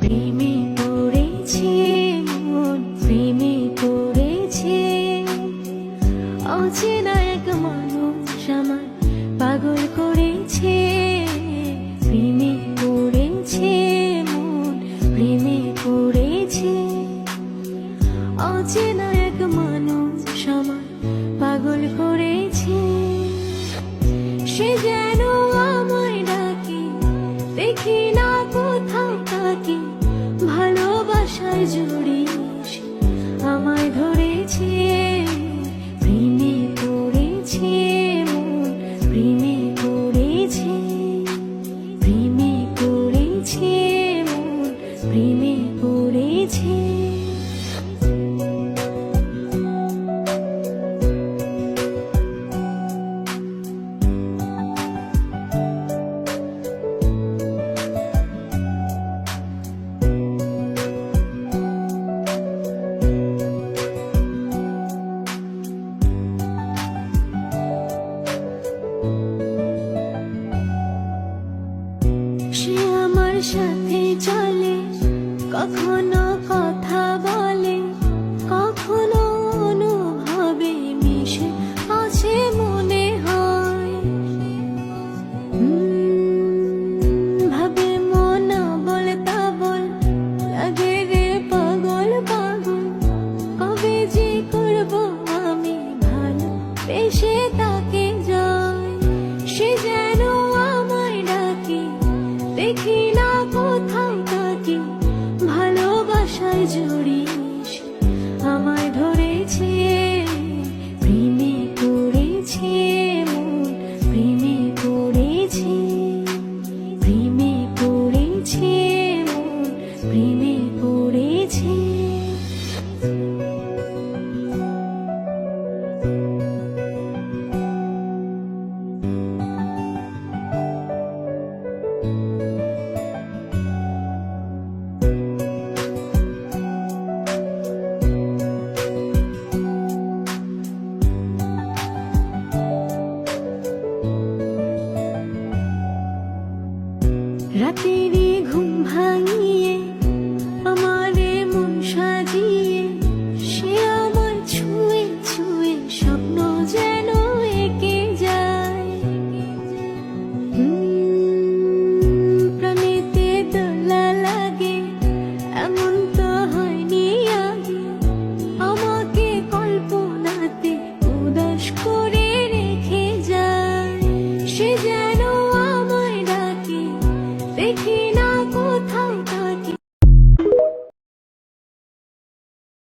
প্রেমে পড়েছে মন, প্রেমে পড়েছে। অচেনা এক মানুষ আমার পাগল করেছে। প্রেমে পড়েছে মন, প্রেমে পড়েছে। অচেনা এক মানুষ আমার পাগল করেছে। সে যেন আমায় ডাকে, দেখি না কোথাও তাকে। ভালোবাসায় জড়িয়ে সে আমায় ধরেছে। প্রেমে পড়েছে মন, প্রেমে পড়েছে। প্রেমে পড়েছে মন, প্রেমে পড়েছে। সে আমার সাথে চলে, কখনো কথা বলে, কখনো অনুভবে মিশে আছে মনে হয়। ভাবে মন বলে তা বল, লাগে রে পাগল পাগল। কবে যে করবো আমি ভালো বেশে তাকে যাই। সে যেন আমায় ডাকে, দেখি না কোথাও তাকে। ভালোবাসায় জড়িয়ে